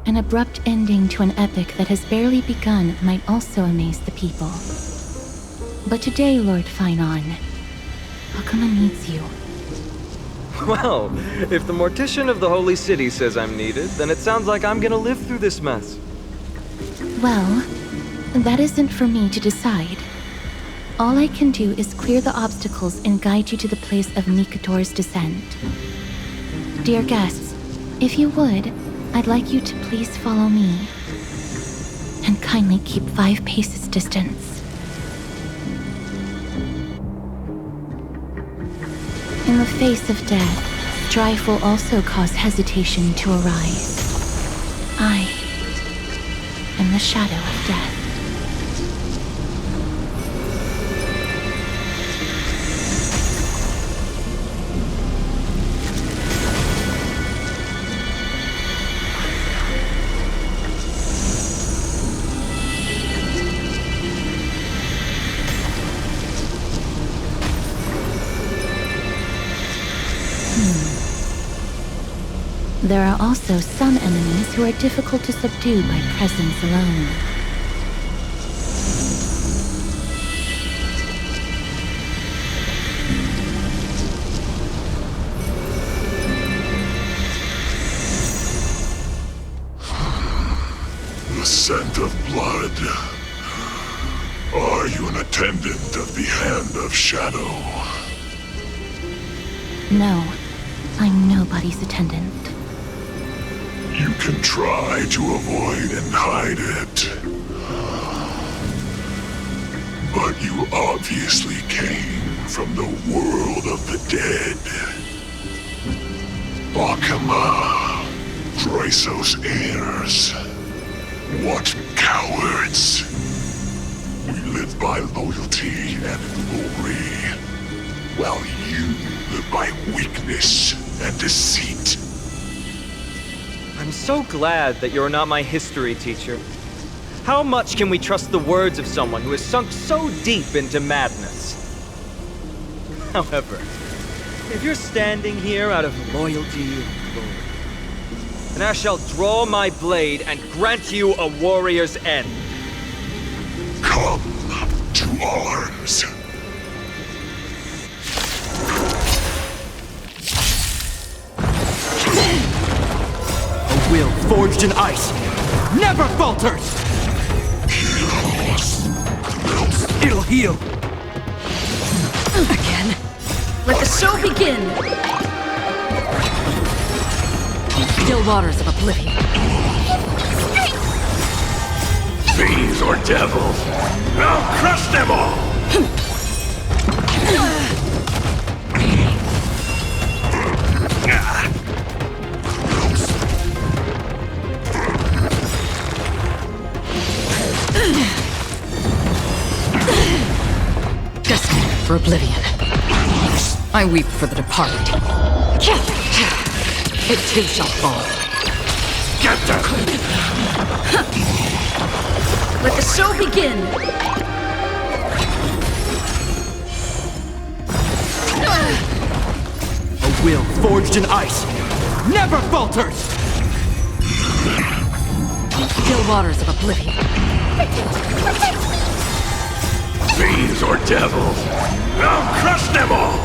An abrupt ending to an epic that has barely begun might also amaze the people. But today, Lord Finon, Akuma needs you. Well, if the Mortician of the Holy City says I'm needed, then it sounds like I'm gonna live through this mess. Well, that isn't for me to decide. All I can do is clear the obstacles and guide you to the place of Nikator's descent. Dear guests, if you would, I'd like you to please follow me. And kindly keep 5 paces distance. In the face of death, strife will also cause hesitation to arise. I am the shadow of death. There are also some enemies who are difficult to subdue by presence alone. The scent of blood. Are you an attendant of the Hand of Shadow? No, I'm nobody's attendant. You can try to avoid and hide it. But you obviously came from the world of the dead. Akuma, Dreisos heirs. What cowards! We live by loyalty and glory, while you live by weakness and deceit. I'm so glad that you're not my history teacher. How much can we trust the words of someone who has sunk so deep into madness? However, if you're standing here out of loyalty and glory, then I shall draw my blade and grant you a warrior's end. Come to arms. A will forged in ice never falters! It'll heal! Again. Let the show begin! Still waters of oblivion. Fiends or devils, I'll crush them all! Destined for oblivion. I weep for the departed. It too shall fall. Get them! Let the show begin! A will forged in ice never falters! Still waters of oblivion. Fiends or devils, I'll crush them all!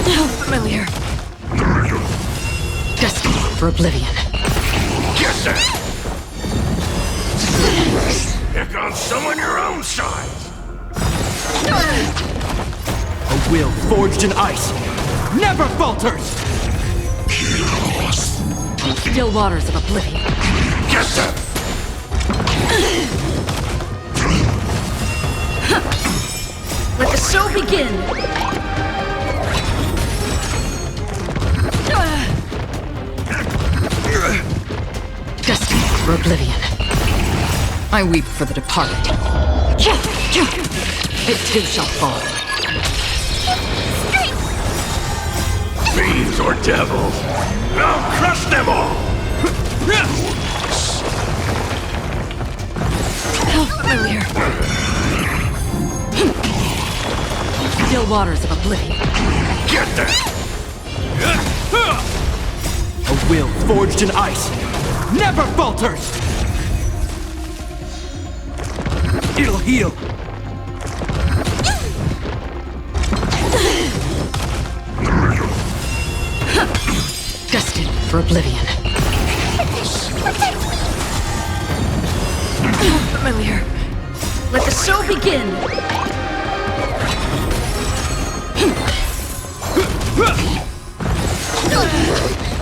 How familiar. Destined for oblivion. Get them! Pick on someone your own size! A will forged in ice never falters! Still waters of oblivion. Get them! Let the show begin! Destined for oblivion. I weep for the departed. It too shall fall. Fiends or devils, I'll crush them all! How familiar. Still waters of oblivion. Get there! A will forged in ice never falters! It'll heal! Destined for oblivion. Familiar. Let the show begin!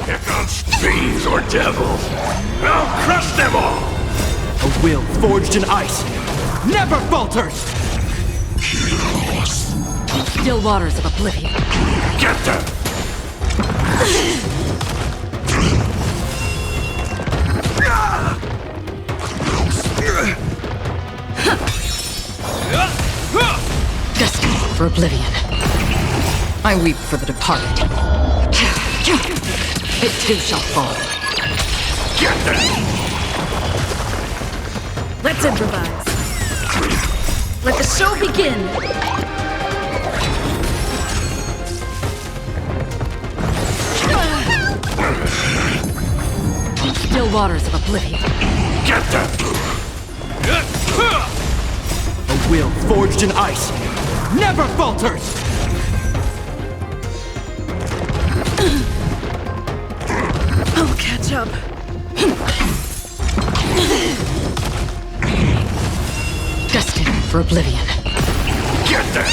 Here comes fiends or devils. I'll crush them all! A will forged in ice never falters! Still waters of oblivion. Get them! Destined for oblivion. I weep for the departed. It too shall fall. Get them! Let's improvise. Let the show begin! Still waters of oblivion. Get them! A will forged in ice never falters! I'll catch up. Destined for oblivion. Get them!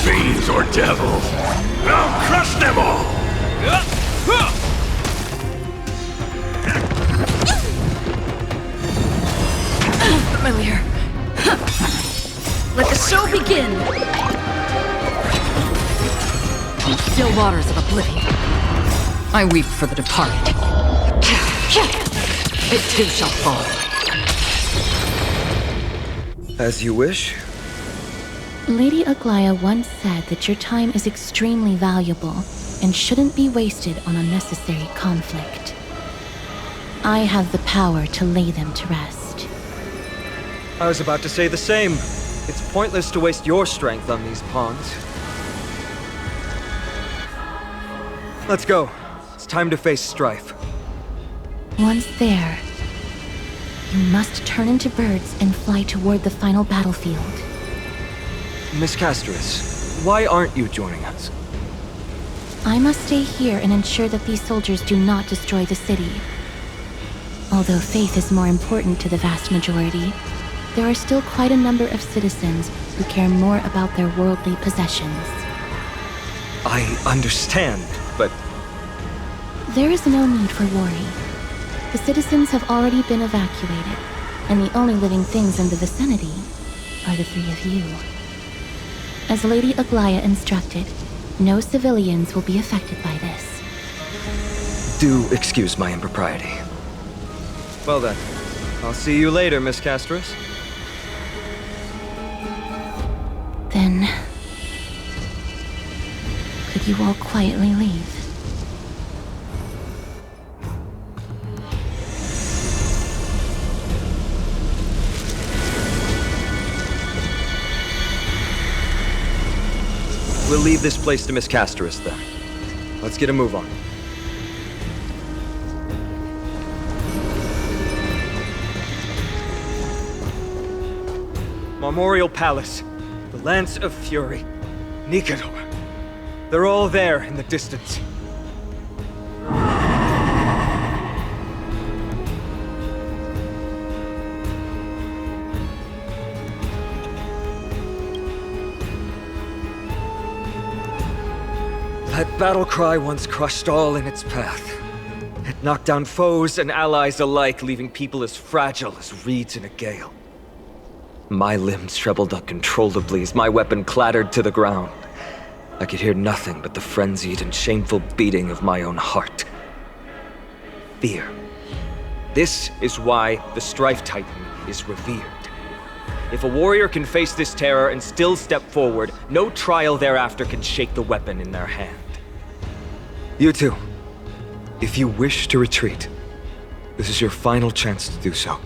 Fiends or devils. I'll crush them all! Familiar. Let the show begin! Still waters of oblivion. I weep for the departed. It too shall fall. As you wish. Lady Aglaya once said that your time is extremely valuable and shouldn't be wasted on unnecessary conflict. I have the power to lay them to rest. I was about to say the same. It's pointless to waste your strength on these pawns. Let's go. It's time to face strife. Once there, you must turn into birds and fly toward the final battlefield. Miss Castris, why aren't you joining us? I must stay here and ensure that these soldiers do not destroy the city. Although faith is more important to the vast majority, there are still quite a number of citizens who care more about their worldly possessions. I understand, but There is no need for worry. The citizens have already been evacuated, and the only living things in the vicinity are the three of you. As Lady Aglaya instructed, no civilians will be affected by this. do excuse my impropriety. Well then, I'll see you later, Miss Castris. Then, could you all quietly leave? We'll leave this place to Miss Castris then. Let's get a move on. Memorial Palace, the Lance of Fury, Nicanor. They're all there in the distance. That battle cry once crushed all in its path. It knocked down foes and allies alike, leaving people as fragile as reeds in a gale. My limbs trembled uncontrollably as my weapon clattered to the ground. I could hear nothing but the frenzied and shameful beating of my own heart. Fear. This is why the Strife Titan is revered. If a warrior can face this terror and still step forward, no trial thereafter can shake the weapon in their hand. You two, if you wish to retreat, this is your final chance to do so.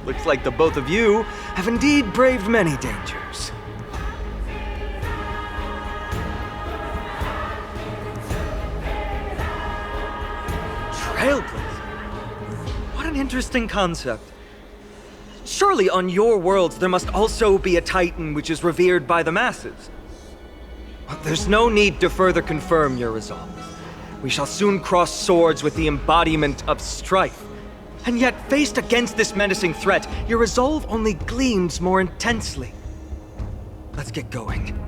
Looks like the both of you have indeed braved many dangers. Trailblazer? What an interesting concept. Surely on your worlds there must also be a titan which is revered by the masses. But there's no need to further confirm your resolve. We shall soon cross swords with the embodiment of strife. And yet, faced against this menacing threat, your resolve only gleams more intensely. Let's get going.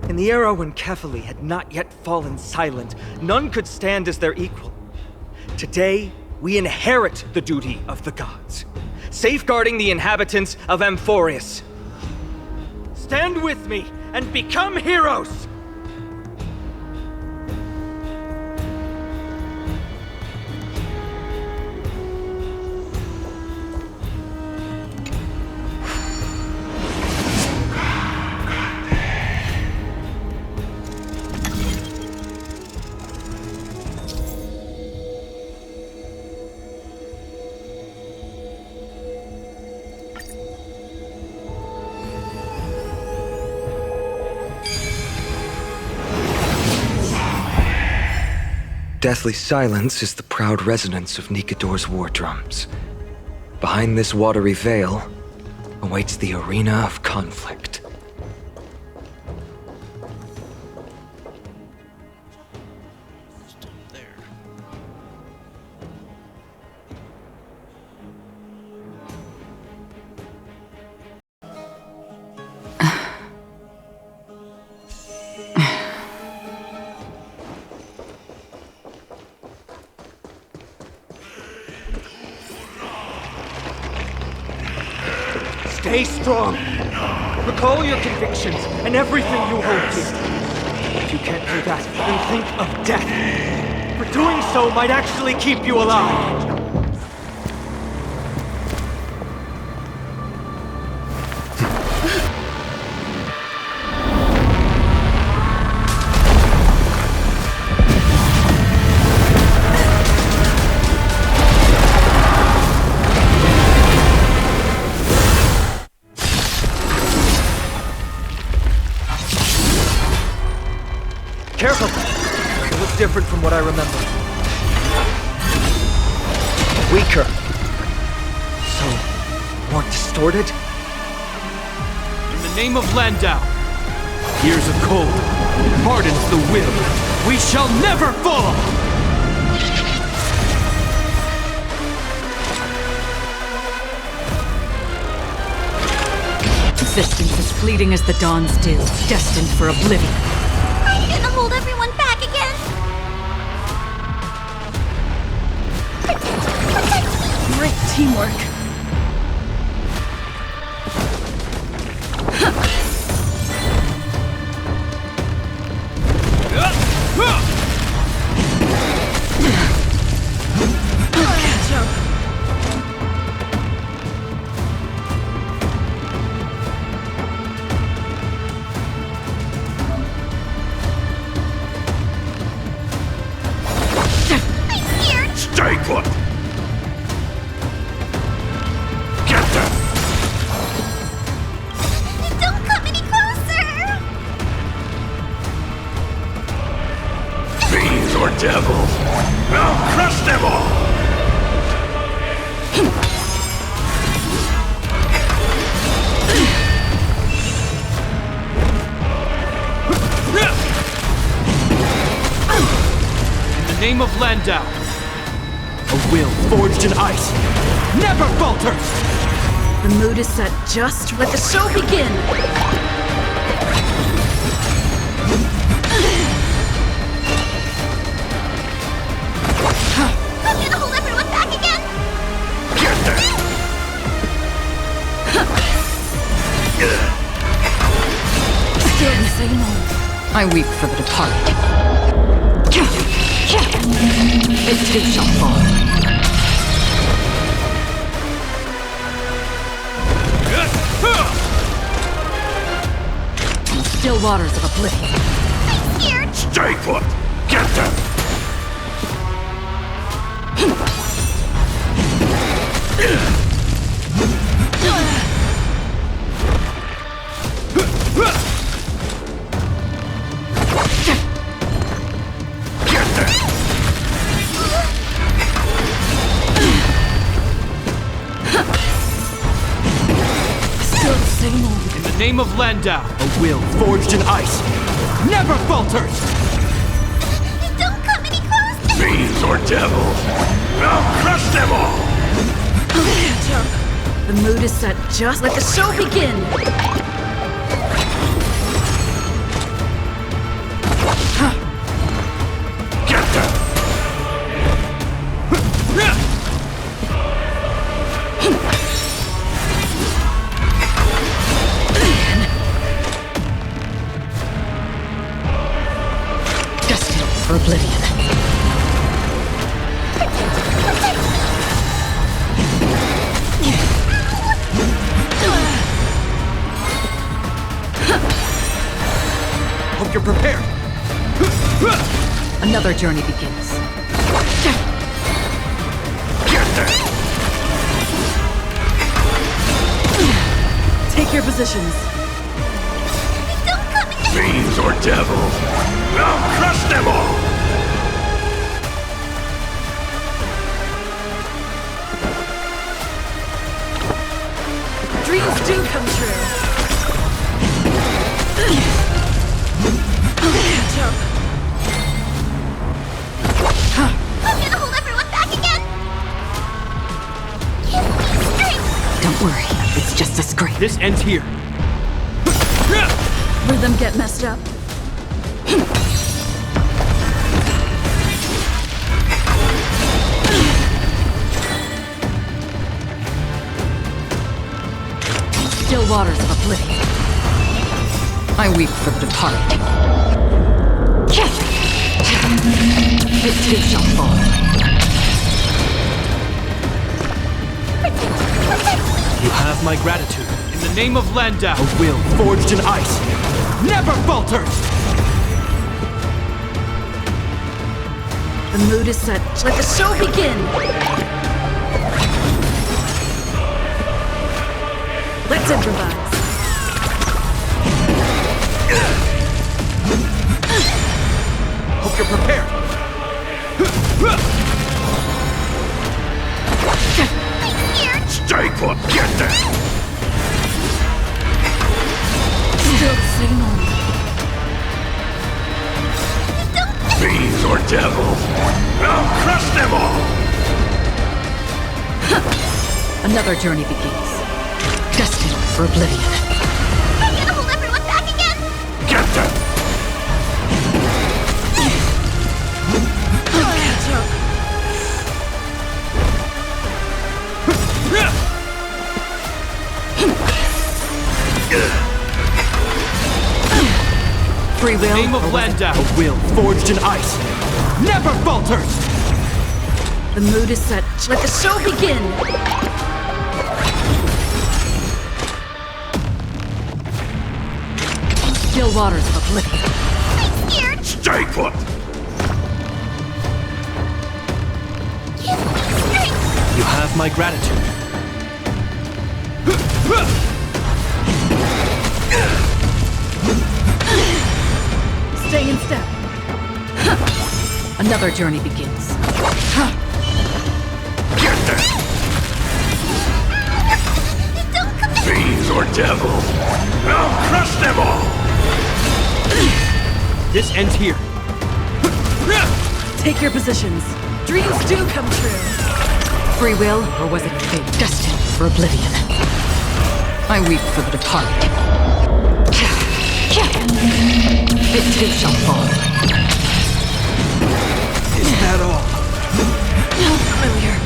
In the era when Kefali had not yet fallen silent, none could stand as their equal. Today, we inherit the duty of the gods, safeguarding the inhabitants of Amphorius. Stand with me and become heroes! Deathly silence is the proud resonance of Nikador's war drums. Behind this watery veil awaits the arena of conflict. Stay strong. Recall your convictions and everything you hold dear. If you can't do that, then think of death. For doing so might actually keep you alive. Careful! It looks different from what I remember. Weaker. So, more distorted? In the name of Landau, years of cold hardens the will. We shall never fall! Existence as fleeting as the dawn's dew, destined for oblivion. Gonna hold everyone back again? Great teamwork. Stay put! Get them! Don't come any closer! Fiends or devils! I'll crush them all! In the name of Landau, a will forged in ice never falters! The mood is set just. Let the show begin! I'm gonna hold everyone back again! Get them! Still the same old. I weep for the departed. It too shall fall. In the still waters of oblivion. I'm scared! Stay put! Get them! Still the same old. In the name of Landau, a will forged in ice never falters! Don't come any closer! Fiends or devils, I'll crush them all! The mood is set. Just let the show begin! Get them! Destined for oblivion. Hope you're prepared! Another journey begins. Get them! Take your positions. Don't come any Fiends or devils, I'll crush them all! Dreams do come true. I'm gonna hold everyone back again! Give me strength! Don't worry, it's just a scrape. This ends here. Rhythm get messed up. Still waters of oblivion. I weep for the departed. It too shall fall. You have my gratitude. In the name of Landau, a will forged in ice never falters! The mood is set. Let the show begin! Let's improvise. Hope you're prepared! Stay put, get them! Still the same old. Fiends or devils, I'll crush them all! Another journey begins. Destined for oblivion. I'm gonna hold everyone back again! Get them! Catch up. Free will. Name of or was it- Landau, a will forged in ice never falters! The mood is set. Let the show begin! Still waters of oblivion. I'm scared! Stay put! Give me strength! You have my gratitude. Stay in step. Another journey begins. Get them! Don't come any Fiends or devils, I'll crush them all! This ends here. Take your positions. Dreams do come true. Free will, or was it fate? Destined for oblivion. I weep for the departed. It too shall fall. Is that all? Familiar.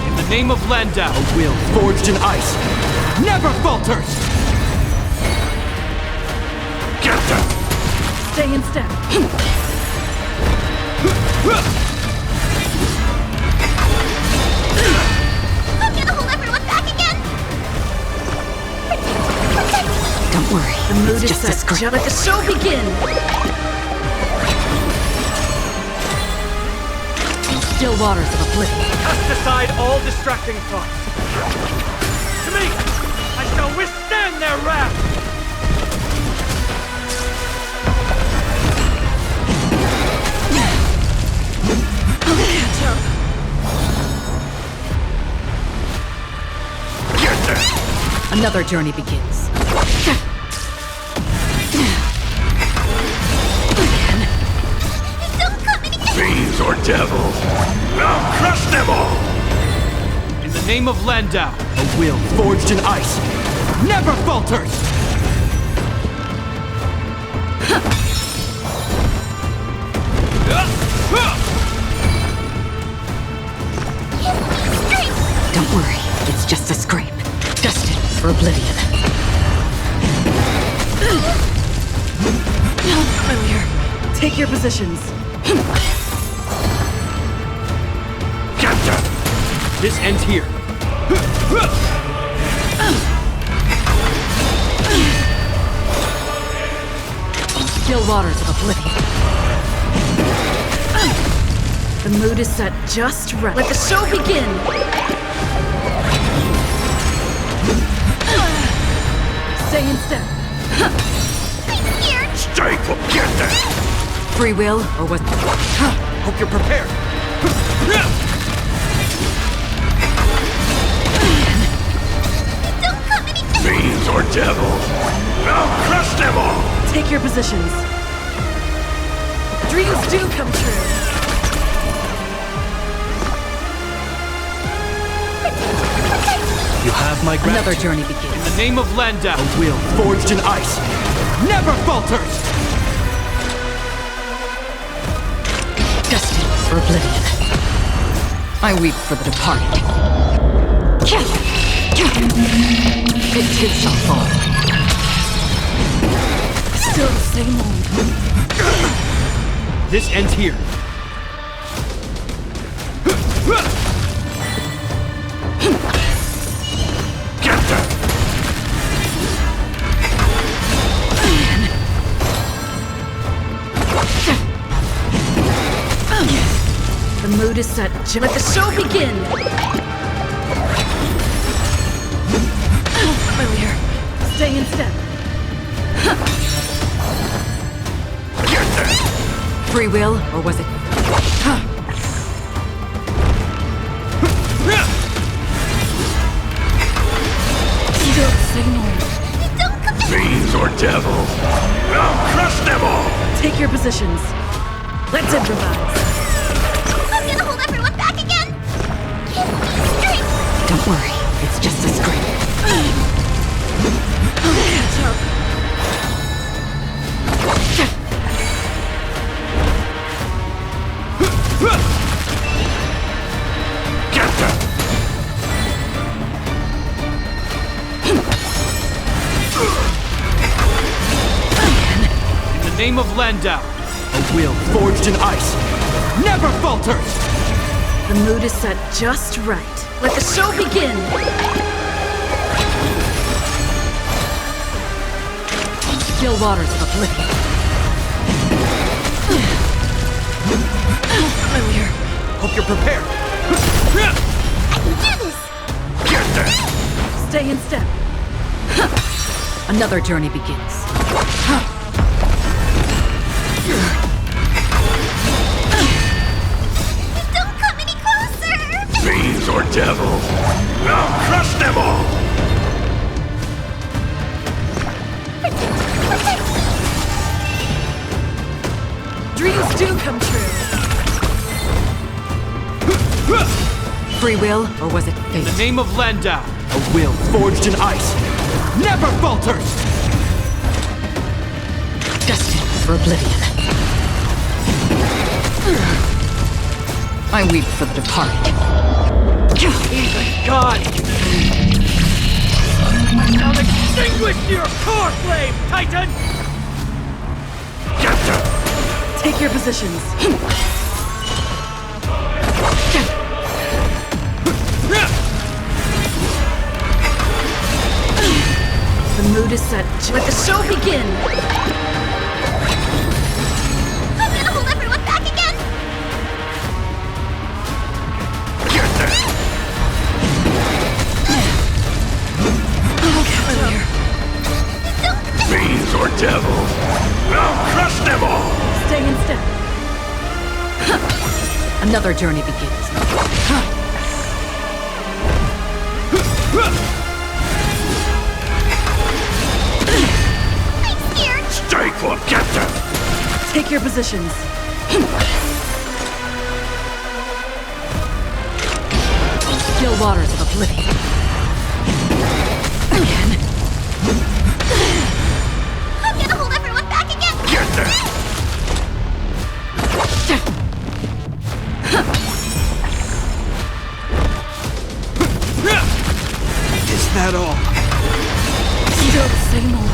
In the name of Landau, a will forged in ice never falters! Get them! Stay in step. I'm gonna hold everyone back again! Protect me! Don't worry, the mood is just set. a script. Let the show begin. Still waters of oblivion. Cast aside all distracting thoughts. To me, I shall withstand their wrath. Another journey begins. Don't come in again! Fiends or devils, I'll crush them all! In the name of Landau, a will forged in ice never falters! Don't worry, it's just a scrape. Destined for oblivion. Familiar. Take your positions. Gotcha! This ends here. Still waters of oblivion. The mood is set just right. Let the show begin! Stay in step. I'm scared! Stay put, get that! Free will, or was... Hope you're prepared. Don't come in again! Fiends or devils, I'll crush them all! Take your positions. Dreams do come true. You have my gratitude. Another journey In begins. the name of Landau, a will forged in ice never falters! Destined for oblivion. I weep for the departed. It too shall fall. Still the same old. This ends here. Get that! The mood is set. Let the show begin! Familiar. Stay in step. Get that! Free will, or was it... Still the same old. Don't come in! Fiends or devils, I'll crush them all! Take your positions. Let's improvise. I'm gonna hold everyone back again! Give me strength! Don't worry, it's just a scrape. I'll catch up. Get that! In the name of Landau, a will forged in ice never falters! The mood is set just right. Let the show begin! Still waters of oblivion. Familiar. Hope you're prepared. I can do this! Get that! Stay in step. Another journey begins. Don't come any closer! Fiends or devils, I'll crush them all! Dreams do come true. Free will, or was it In the fate? name of Landau, a will forged in ice never falters! Destined for oblivion. I weep for the departed. God! I'll extinguish your core flame, Titan! Get that! Take your positions. The mood is set. Let the show begin! I'm gonna hold everyone back again! Get that! Familiar. Fiends or devils, I'll crush them all! Stay in step. Another journey begins. for get them! Take your positions. Still waters of oblivion. Again. I'm gonna hold everyone back again! Get them! Is that all? Still the same old.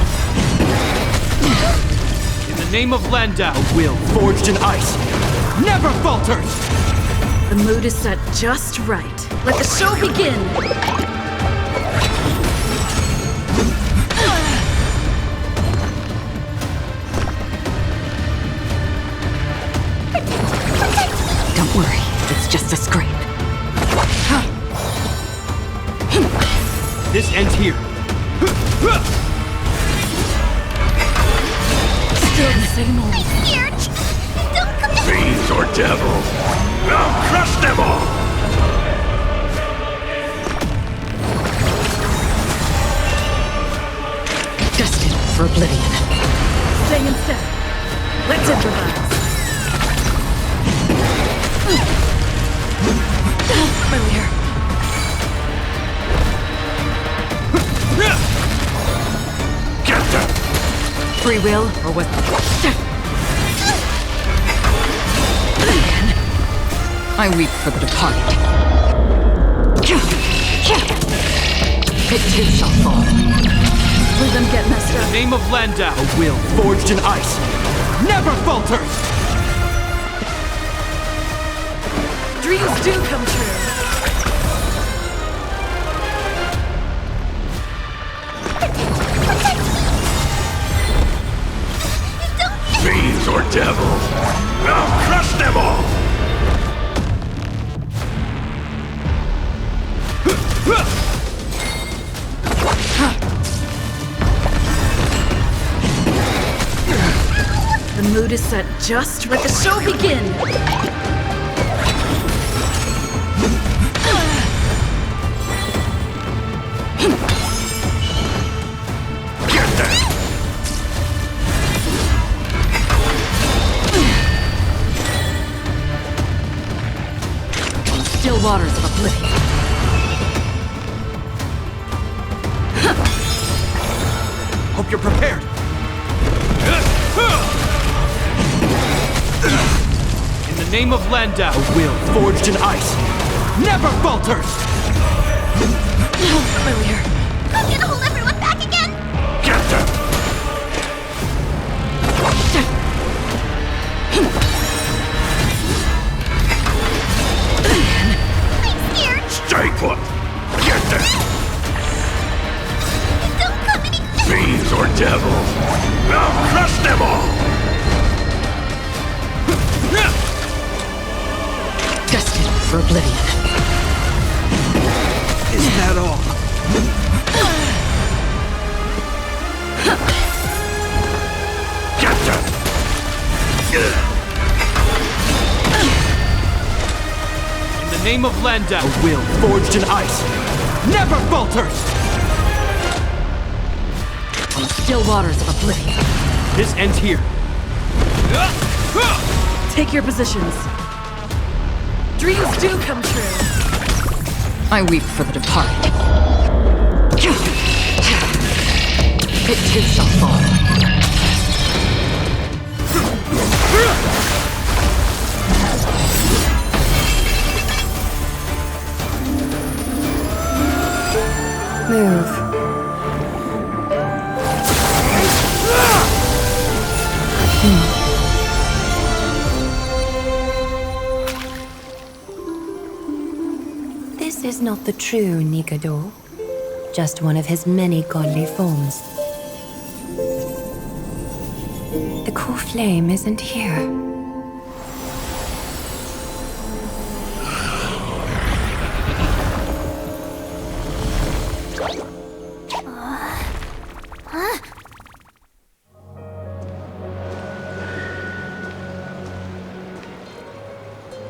In the name of Landau, a will forged in ice never falters! The mood is set just right. Let the show begin! Don't worry, it's just a scrape. This ends here. Still the same old. Scared! Don't come to Fiends or devils! I'll crush them all! Destined for oblivion. Stay instead. Let's improvise. Familiar. Get them! Free will, or was Again. I weep for the departed. It too shall fall. Let them get messed In the up. name of Landau, a will forged in ice never falters! Dreams do come true. Fiends or devils! I'll crush them all! The mood is set just right. Let the show begin. Get them! Still waters of oblivion. Hope you're prepared. In the name of Landau, a will forged in ice never falters! Familiar. I'm gonna hold everyone back again! Get them! I'm scared! Stay put! Get them! Don't come any... Fiends or devils! I'll crush them all! Destined for oblivion. Is that all? Get them! In the name of Landau, a will forged in ice never falters! On the still waters of oblivion. This ends here. Take your positions. Dreams do come true. I weep for the departed. It too shall fall. Move. This is not the true Nikador, just one of his many godly forms. The core flame isn't here.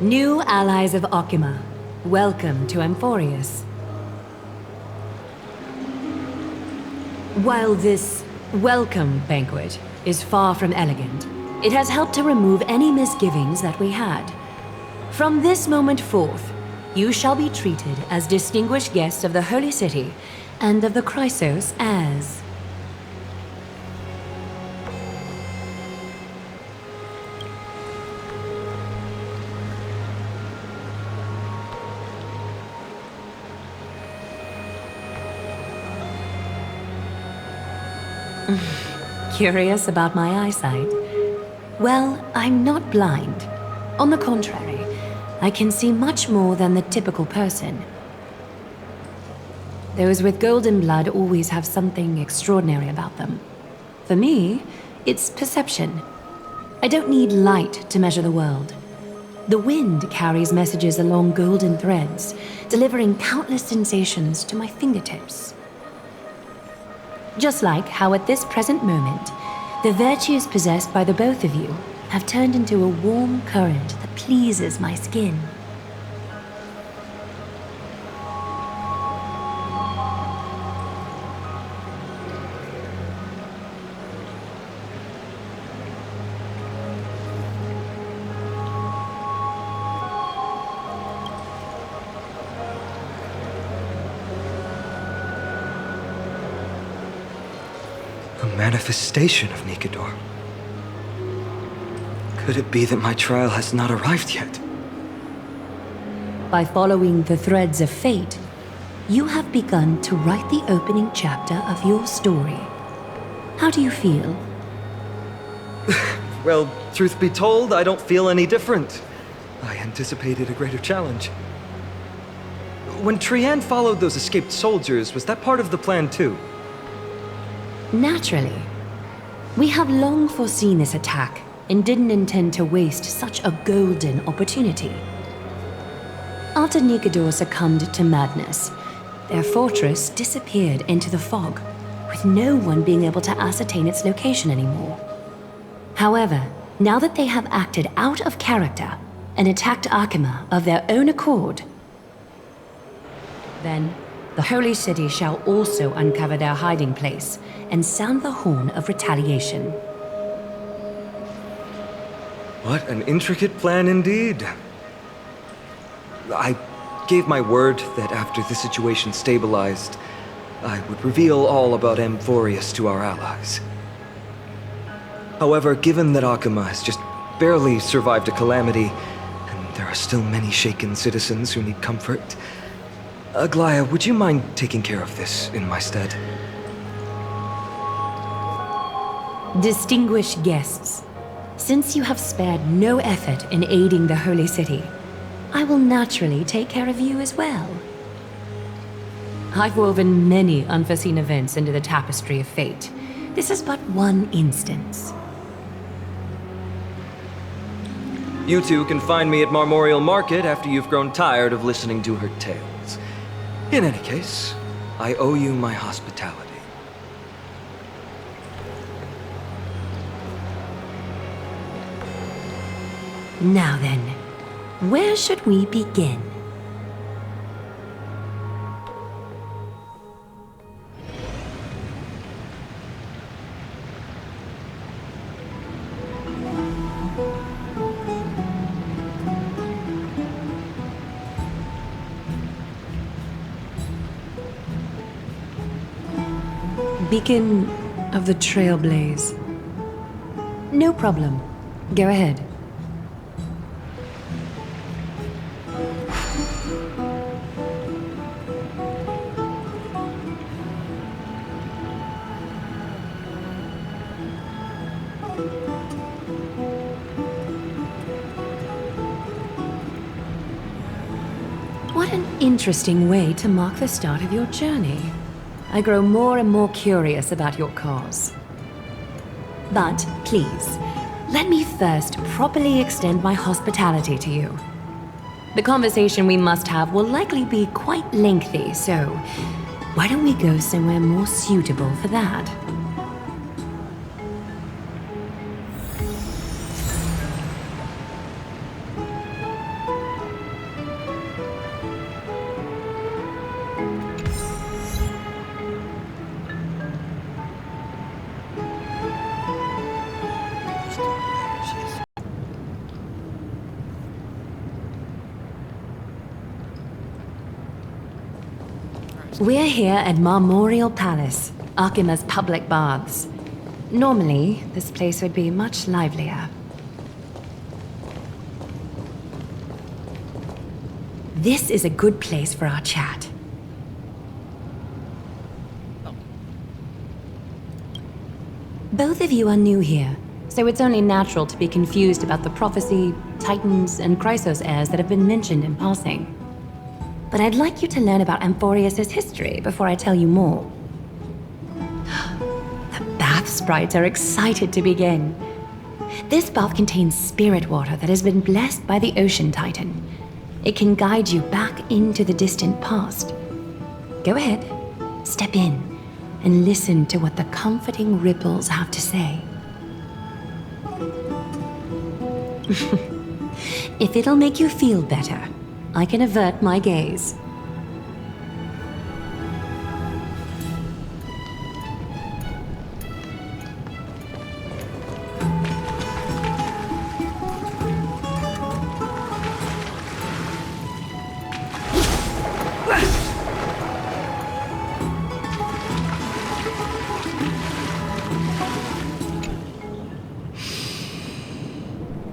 New allies of Okima, welcome to Amphorius. While this welcome banquet is far from elegant. It has helped to remove any misgivings that we had. From this moment forth, you shall be treated as distinguished guests of the Holy City and of the Chrysos as... Curious about my eyesight? Well, I'm not blind. On the contrary, I can see much more than the typical person. Those with golden blood always have something extraordinary about them. For me, it's perception. I don't need light to measure the world. The wind carries messages along golden threads, delivering countless sensations to my fingertips. Just like how at this present moment, the virtues possessed by the both of you have turned into a warm current that pleases my skin. A manifestation of Nikador. Could it be that my trial has not arrived yet? By following the threads of fate, you have begun to write the opening chapter of your story. How do you feel? Well, truth be told, I don't feel any different. I anticipated a greater challenge. When Trianne followed those escaped soldiers, was that part of the plan too? Naturally. We have long foreseen this attack and didn't intend to waste such a golden opportunity. After Nikador succumbed to madness, their fortress disappeared into the fog, with no one being able to ascertain its location anymore. However, now that they have acted out of character and attacked Arkema of their own accord, then the Holy City shall also uncover their hiding place and sound the horn of retaliation. What an intricate plan indeed. I gave my word that after the situation stabilized, I would reveal all about Amphorius to our allies. However, given that Akuma has just barely survived a calamity, and there are still many shaken citizens who need comfort, Aglaya, would you mind taking care of this in my stead? Distinguished guests, since you have spared no effort in aiding the Holy City, I will naturally take care of you as well. I've woven many unforeseen events into the tapestry of fate. This is but one instance. You two can find me at Marmorial Market after you've grown tired of listening to her tales. In any case, I owe you my hospitality. Now then, where should we begin? Beacon of the Trailblaze. No problem. Go ahead. What an interesting way to mark the start of your journey. I grow more and more curious about your cause. But please, let me first properly extend my hospitality to you. The conversation we must have will likely be quite lengthy, so why don't we go somewhere more suitable for that? We're here at Marmorial Palace, Arkima's public baths. Normally, this place would be much livelier. This is a good place for our chat. Both of you are new here, so it's only natural to be confused about the prophecy, titans, and Chrysos heirs that have been mentioned in passing. But I'd like you to learn about Amphorius' history before I tell you more. The bath sprites are excited to begin. This bath contains spirit water that has been blessed by the Ocean Titan. It can guide you back into the distant past. Go ahead, step in, and listen to what the comforting ripples have to say. If it'll make you feel better, I can avert my gaze.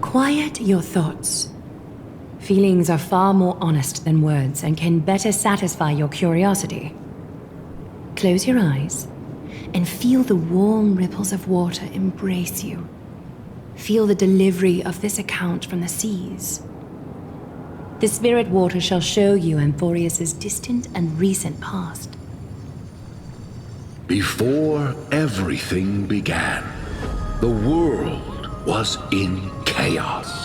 Quiet your thoughts. Feelings are far more honest than words and can better satisfy your curiosity. Close your eyes and feel the warm ripples of water embrace you. Feel the delivery of this account from the seas. The spirit water shall show you Amphorius' distant and recent past. Before everything began, the world was in chaos.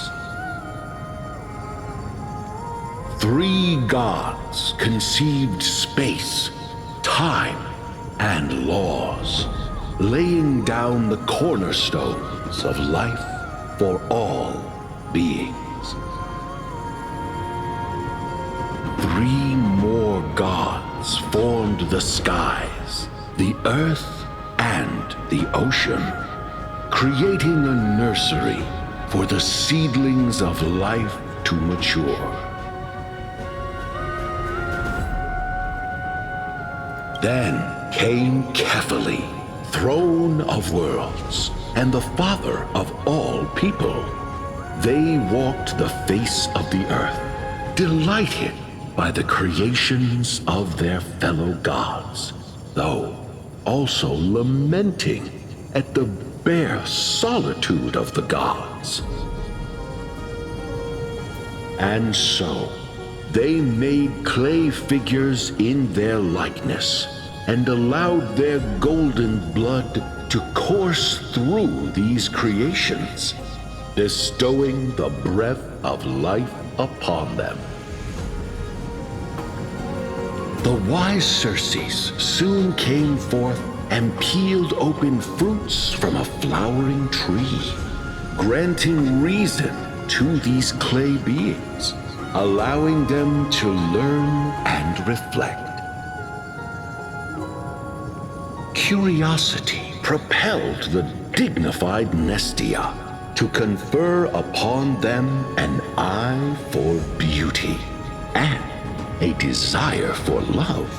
3 gods conceived space, time, and laws, laying down the cornerstones of life for all beings. 3 more gods formed the skies, the earth, and the ocean, creating a nursery for the seedlings of life to mature. Then came Kephili, throne of worlds, and the father of all people. They walked the face of the earth, delighted by the creations of their fellow gods, though also lamenting at the bare solitude of the gods. And so, they made clay figures in their likeness, and allowed their golden blood to course through these creations, bestowing the breath of life upon them. The wise Circes soon came forth and peeled open fruits from a flowering tree, granting reason to these clay beings, allowing them to learn and reflect. Curiosity propelled the dignified Nestia to confer upon them an eye for beauty and a desire for love,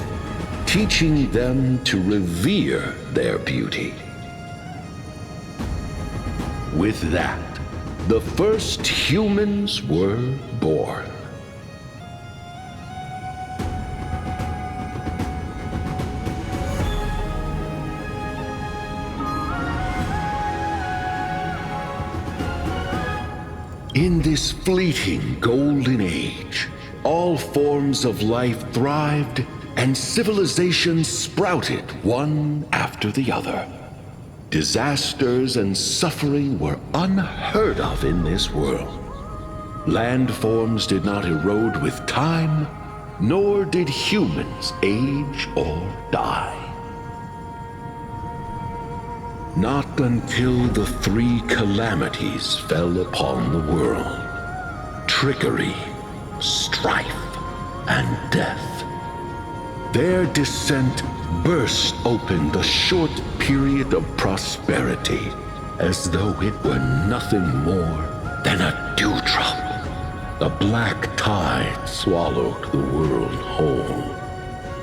teaching them to revere their beauty. With that, the first humans were born. In this fleeting golden age, all forms of life thrived and civilizations sprouted one after the other. Disasters and suffering were unheard of in this world. Landforms did not erode with time, nor did humans age or die. Not until the 3 calamities fell upon the world: trickery, strife, and death. Their descent burst open the short period of prosperity, as though it were nothing more than a dewdrop. The black tide swallowed the world whole.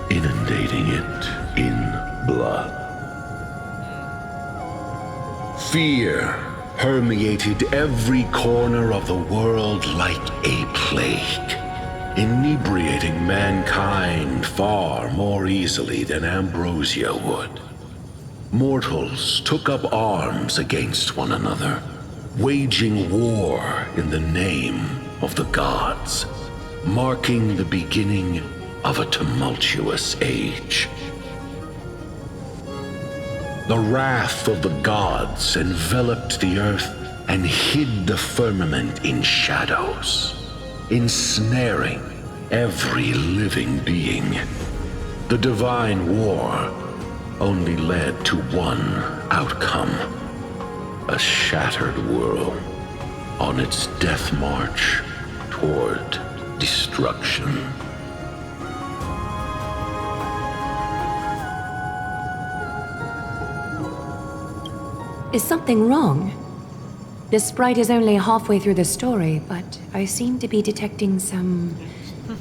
inundating it in blood. Fear permeated every corner of the world like a plague, inebriating mankind far more easily than ambrosia would. Mortals took up arms against one another, waging war in the name of the gods, marking the beginning of a tumultuous age. The wrath of the gods enveloped the earth and hid the firmament in shadows, ensnaring every living being. The divine war only led to one outcome: a shattered world on its death march toward destruction. Is something wrong? The sprite is only halfway through the story, but I seem to be detecting some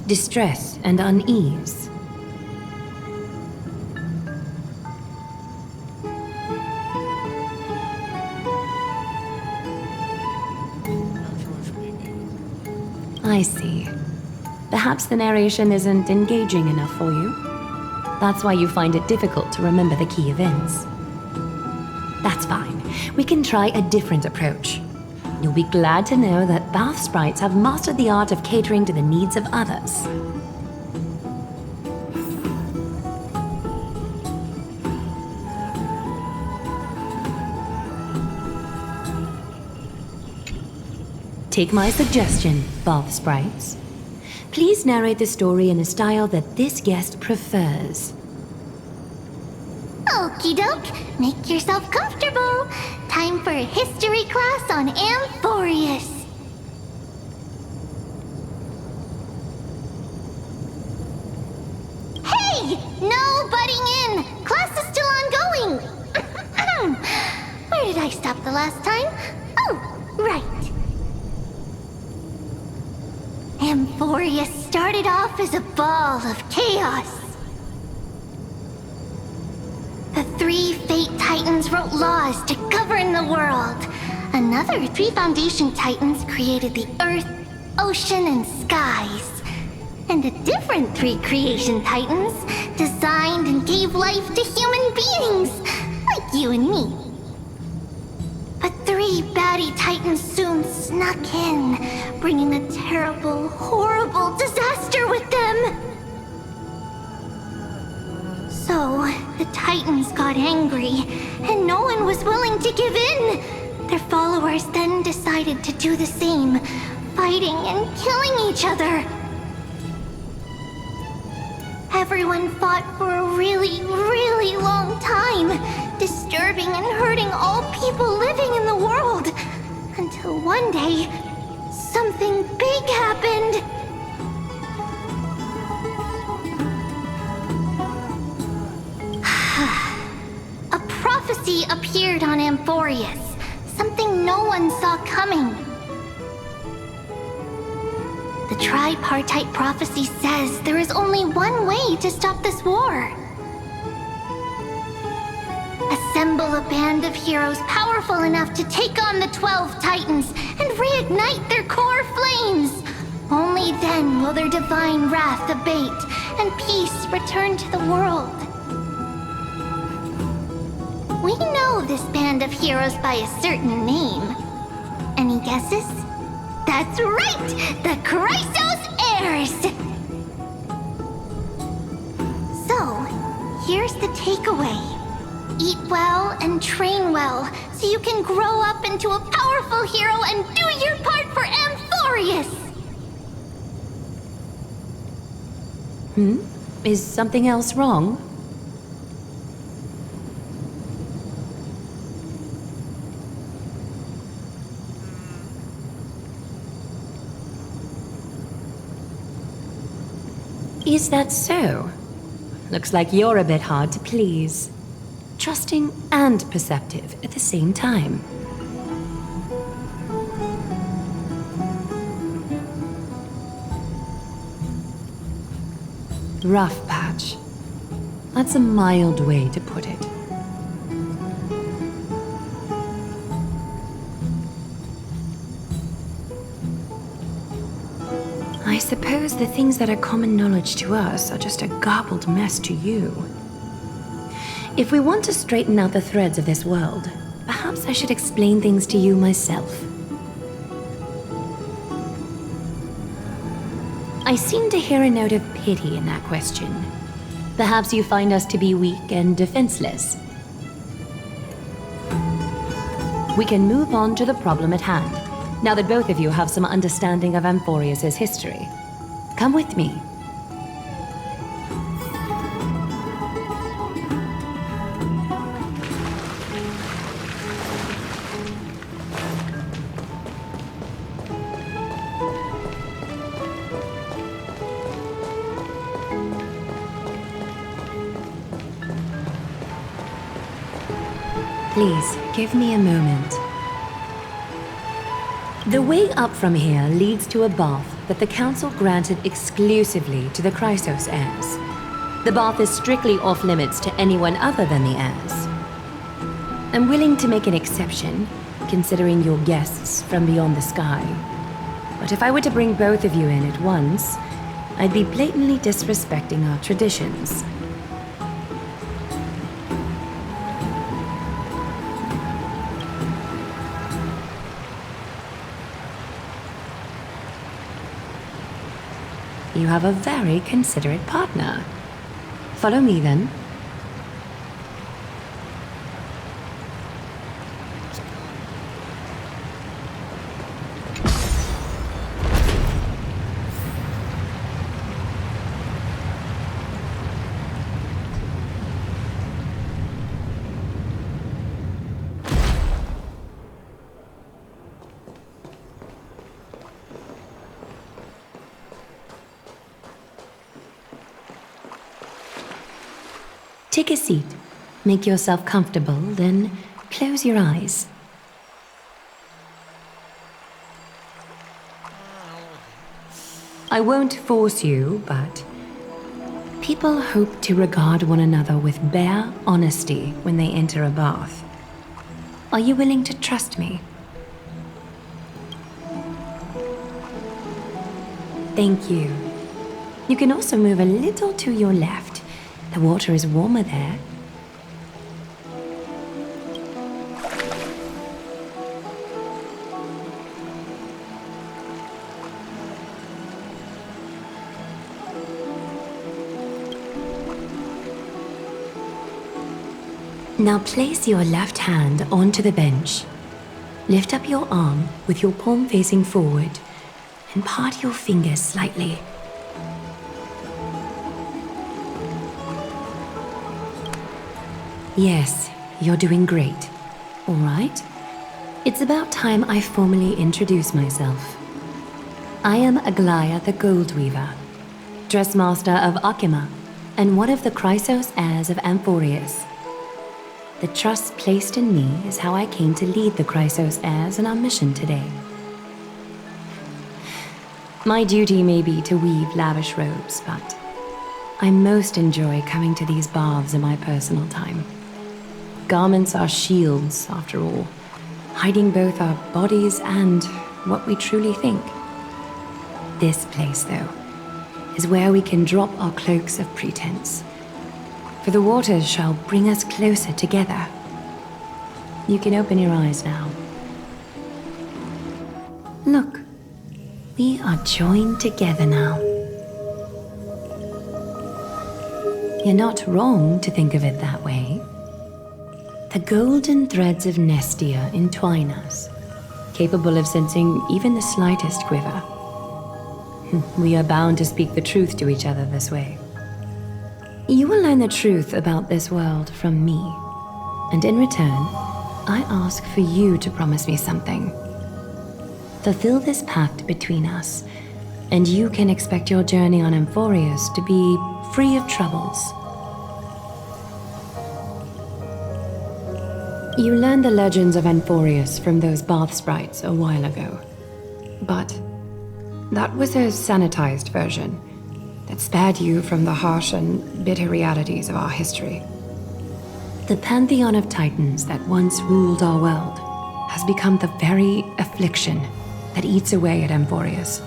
distress and unease. I see. Perhaps the narration isn't engaging enough for you. That's why you find it difficult to remember the key events. That's fine. We can try a different approach. You'll be glad to know that bath sprites have mastered the art of catering to the needs of others. Take my suggestion, bath sprites. Please narrate the story in a style that this guest prefers. Okie doke, make yourself comfortable. Time for a history class on Amphorius. Hey! No butting in! Class is still ongoing! Where did I stop the last time? Oh, right. Amphorius started off as a ball of chaos. The 3 Fate Titans wrote laws to govern the world. Another 3 Foundation Titans created the earth, ocean, and skies. And a different 3 Creation Titans designed and gave life to human beings, like you and me. But 3 baddie Titans soon snuck in, bringing a terrible, horrible disaster with them. So, the Titans got angry, and no one was willing to give in. Their followers then decided to do the same, fighting and killing each other. Everyone fought for a really, really long time, disturbing and hurting all people living in the world. Until one day, something big happened. A prophecy appeared on Amphorius, something no one saw coming. The tripartite prophecy says there is only one way to stop this war. Assemble a band of heroes powerful enough to take on the 12 Titans and reignite their core flames. Only then will their divine wrath abate and peace return to the world. We know this band of heroes by a certain name. Any guesses? That's right! The Chrysos Heirs! So, here's the takeaway. Eat well and train well, so you can grow up into a powerful hero and do your part for Amphorius! Is something else wrong? Is that so? Looks like you're a bit hard to please. Trusting and perceptive at the same time. Rough patch. That's a mild way to put it. I suppose the things that are common knowledge to us are just a garbled mess to you. If we want to straighten out the threads of this world, perhaps I should explain things to you myself. I seem to hear a note of pity in that question. Perhaps you find us to be weak and defenseless. We can move on to the problem at hand, now that both of you have some understanding of Amphorius' history. Come with me. Please, give me a moment. The way up from here leads to a bath that the Council granted exclusively to the Chrysos heirs. The bath is strictly off-limits to anyone other than the heirs. I'm willing to make an exception, considering you're guests from beyond the sky. But if I were to bring both of you in at once, I'd be blatantly disrespecting our traditions. You have a very considerate partner. Follow me, then. Take a seat. Make yourself comfortable, then close your eyes. I won't force you, but people hope to regard one another with bare honesty when they enter a bath. Are you willing to trust me? Thank you. You can also move a little to your left. The water is warmer there. Now place your left hand onto the bench. Lift up your arm with your palm facing forward and part your fingers slightly. Yes, you're doing great. All right. It's about time I formally introduce myself. I am Aglaya the Gold Weaver, Dressmaster of Akima, and one of the Chrysos heirs of Amphorius. The trust placed in me is how I came to lead the Chrysos heirs in our mission today. My duty may be to weave lavish robes, but I most enjoy coming to these baths in my personal time. Garments are shields, after all, hiding both our bodies and what we truly think. This place, though, is where we can drop our cloaks of pretense, for the waters shall bring us closer together. You can open your eyes now. Look, we are joined together now. You're not wrong to think of it that way. The golden threads of Nestia entwine us, capable of sensing even the slightest quiver. We are bound to speak the truth to each other this way. You will learn the truth about this world from me, and in return, I ask for you to promise me something. Fulfill this pact between us, and you can expect your journey on Amphorius to be free of troubles. You learned the legends of Amphorius from those bath sprites a while ago. But that was a sanitized version. that spared you from the harsh and bitter realities of our history. The pantheon of titans that once ruled our world has become the very affliction that eats away at Amphorius.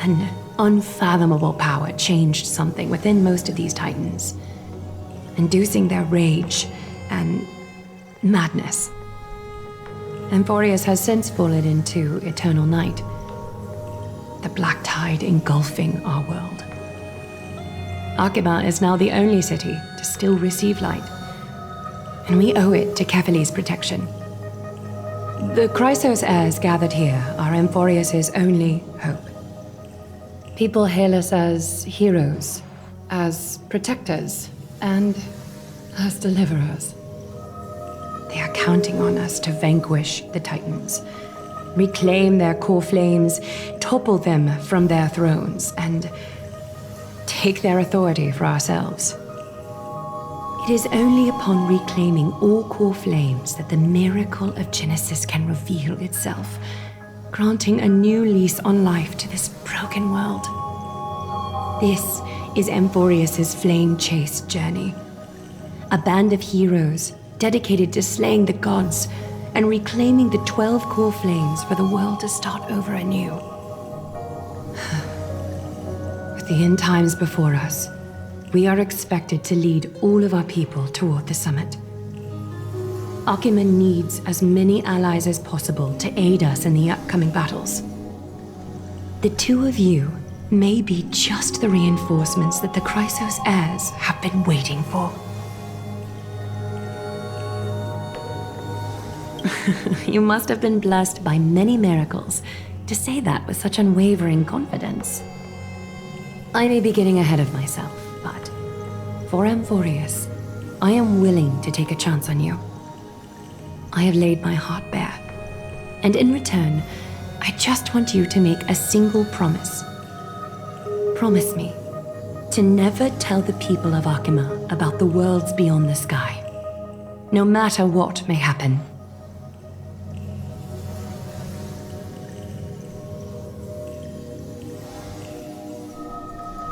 An unfathomable power changed something within most of these titans, inducing their rage and madness. Amphorius has since fallen into eternal night, the black tide engulfing our world. Arkhima is now the only city to still receive light, and we owe it to Kefali's protection. The Chrysos heirs gathered here are Amphorius' only hope. People hail us as heroes, as protectors, and as deliverers. They are counting on us to vanquish the Titans, reclaim their core flames, topple them from their thrones, and take their authority for ourselves. It is only upon reclaiming all core flames that the miracle of Genesis can reveal itself, granting a new lease on life to this broken world. This is Amphorius' flame-chased journey. A band of heroes dedicated to slaying the gods and reclaiming the 12 core flames for the world to start over anew. With the end times before us, we are expected to lead all of our people toward the summit. Arkhima needs as many allies as possible to aid us in the upcoming battles. The two of you may be just the reinforcements that the Chrysos heirs have been waiting for. You must have been blessed by many miracles to say that with such unwavering confidence. I may be getting ahead of myself, but for Amphorius, I am willing to take a chance on you. I have laid my heart bare, and in return, I just want you to make a single promise. Promise me to never tell the people of Arkhima about the worlds beyond the sky, no matter what may happen.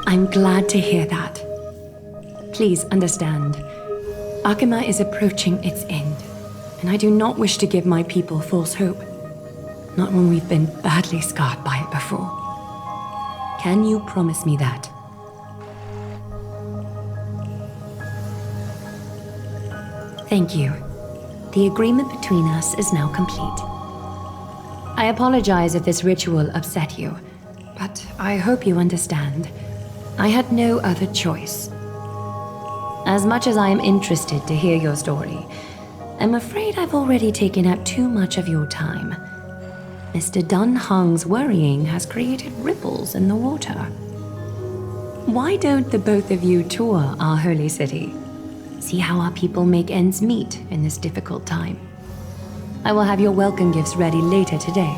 I'm glad to hear that. Please understand, Arkhima is approaching its end, and I do not wish to give my people false hope. Not when we've been badly scarred by it before. Can you promise me that? Thank you. The agreement between us is now complete. I apologize if this ritual upset you, but I hope you understand. I had no other choice. As much as I am interested to hear your story, I'm afraid I've already taken up too much of your time. Mr. Dunhung's worrying has created ripples in the water. Why don't the both of you tour our holy city? See how our people make ends meet in this difficult time. I will have your welcome gifts ready later today.